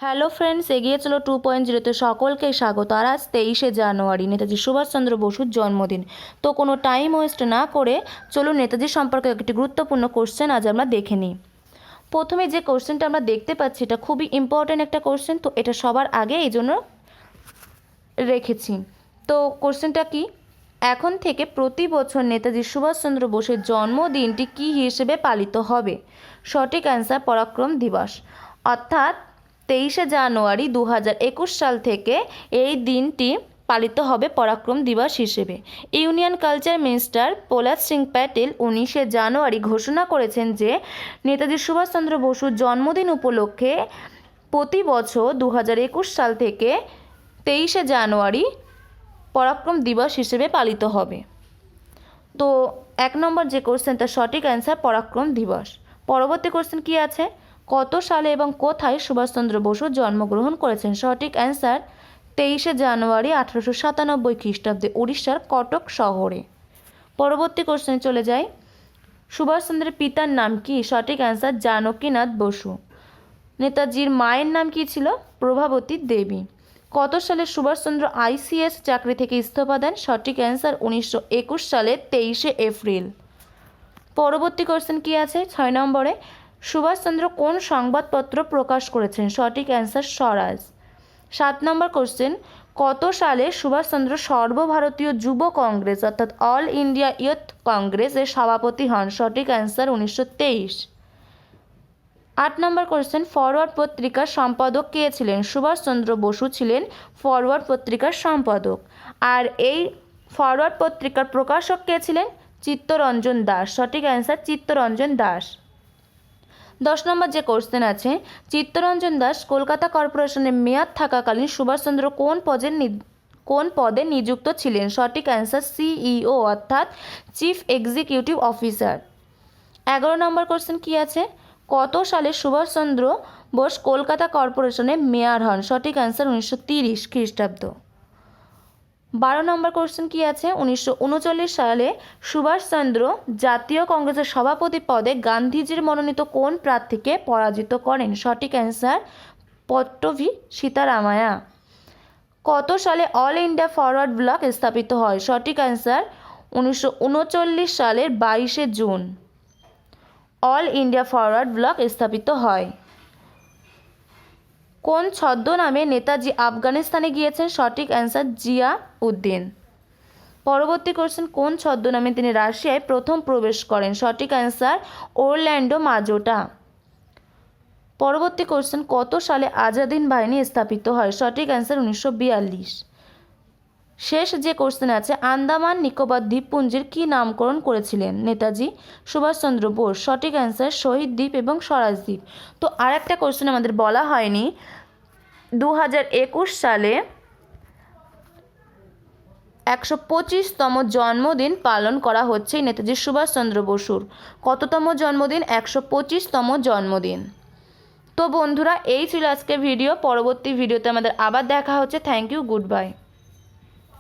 Hello friends, এগিয়ে চলো 2.0-তে সকলকে স্বাগত। আর আজ 23শে জানুয়ারি নেতাজি সুভাষচন্দ্র বসুর জন্মদিন। তো কোনো টাইম ওয়েস্ট না করে চলুন নেতাজি সম্পর্কে একটি গুরুত্বপূর্ণ কোশ্চেন আজ আমরা দেখে নিই। প্রথমে যে কোশ্চেনটা আমরা দেখতে পাচ্ছি এটা খুবই ইম্পর্ট্যান্ট একটা কোশ্চেন, তো এটা সবার আগে এই জন্য রেখেছি। তো কোশ্চেনটা কি? এখন থেকে প্রতি বছর নেতাজি সুভাষচন্দ্র বোসের জন্মদিনটি কী হিসেবে পালিত হবে? সঠিক অ্যান্সার পরাক্রম দিবস। অর্থাৎ 23শে জানুয়ারি 2021 সাল থেকে এই দিনটি পালিত হবে পরাক্রম দিবস হিসেবে। Union culture minister Prahlad Singh Patel 19শে জানুয়ারি ঘোষণা করেছেন যে নেতাজি সুভাষচন্দ্র বসুর জন্মদিন উপলক্ষে প্রতি বছর 2021 সাল থেকে 23শে জানুয়ারি পরাক্রম দিবস হিসেবে পালিত হবে। তো 1 নম্বর যে কোশ্চেন তার সঠিক অ্যান্সার পরাক্রম দিবস। পরবর্তী কোশ্চেন কি আছে? কত সালে এবং কোথায় সুভাষচন্দ্র বসু জন্মগ্রহণ করেছেন? সঠিক অ্যান্সার 23শে জানুয়ারি 1897 খ্রিস্টাব্দে উড়িষ্যার কটক শহরে। পরবর্তী কোশ্চেনে চলে যাই। সুভাষচন্দ্রের পিতার নাম কি? সঠিক অ্যান্সার জানকীনাথ বসু। নেতাজির মায়ের নাম কি ছিল? প্রভাবতী দেবী। কত সালে সুভাষচন্দ্র আইসিএস চাকরি থেকে ইস্তফা দেন? সঠিক অ্যান্সার 1921 সালের 23শে এপ্রিল। পরবর্তী কোশ্চেন কি আছে? 6 নম্বরে সুভাষচন্দ্র কোন সংবাদপত্র প্রকাশ করেছেন? সঠিক অ্যান্সার স্বরাজ। 7 নম্বর কোশ্চেন, কত সালে সুভাষচন্দ্র সর্বভারতীয় যুব কংগ্রেস অর্থাৎ অল ইন্ডিয়া ইয়ুথ কংগ্রেস এর সভাপতি হন? সঠিক অ্যান্সার 1923। 8 নম্বর কোশ্চেন, ফরওয়ার্ড পত্রিকার সম্পাদক কে ছিলেন? সুভাষচন্দ্র বসু ছিলেন ফরওয়ার্ড পত্রিকার সম্পাদক। আর এই ফরওয়ার্ড পত্রিকার প্রকাশক কে ছিলেন? চিত্তরঞ্জন দাস। সঠিক অ্যান্সার চিত্তরঞ্জন দাস। 10 নম্বর যে কোশ্চেন আছে, চিত্তরঞ্জন দাস কলকাতা কর্পোরেশনের মেয়র থাকাকালীন সুভাষচন্দ্র কোন পদে নিযুক্ত ছিলেন? সঠিক অ্যান্সার সিইও অর্থাৎ চিফ এক্সিকিউটিভ অফিসার। 11 নম্বর কোশ্চেন কি আছে? কত সালে সুভাষচন্দ্র বোস কলকাতা কর্পোরেশনের মেয়র হন? সঠিক অ্যান্সার 1930 খ্রিস্টাব্দ। 12 নম্বর কোশ্চেন কি আছে? 1939 সালে সুভাষচন্দ্র জাতীয় কংগ্রেসের সভাপতি পদে গান্ধীজির মনোনীত কোন প্রার্থীকে পরাজিত করেন? সঠিক অ্যান্সার পট্টভি সীতারামায়া। কত সালে অল ইন্ডিয়া ফরওয়ার্ড ব্লক স্থাপিত হয়? সঠিক অ্যান্সার 1939 সালের 22শে জুন অল ইন্ডিয়া ফরওয়ার্ড ব্লক স্থাপিত হয়। কোন ছদ্মনামে নেতাজি আফগানিস্তানে গিয়েছেন? সঠিক অ্যান্সার জিয়া উদ্দিন। পরবর্তী কোশ্চেন, কোন ছদ্মনামে তিনি রাশিয়ায় প্রথম প্রবেশ করেন? সঠিক অ্যান্সার ওরল্যান্ডো মাজোটা। পরবর্তী কোশ্চেন, কত সালে আজাদিন বাহিনী স্থাপিত হয়? সঠিক অ্যান্সার 1942। শেষ যে কোশ্চেন আছে, আন্দামান নিকোবর দ্বীপপুঞ্জের কী নামকরণ করেছিলেন নেতাজি সুভাষচন্দ্র বোস? সঠিক অ্যান্সার শহীদ দ্বীপ এবং স্বরাজ দ্বীপ। তো আর একটা কোশ্চেন আমাদের বলা হয়নি, 2021 সালে 125তম জন্মদিন পালন করা হচ্ছে নেতাজি সুভাষচন্দ্র বসুর। কততম জন্মদিন? 125তম জন্মদিন। তো বন্ধুরা, এই ছিল আজকের ভিডিও। পরবর্তী ভিডিওতে আমাদের আবার দেখা হচ্ছে। Thank you, good by.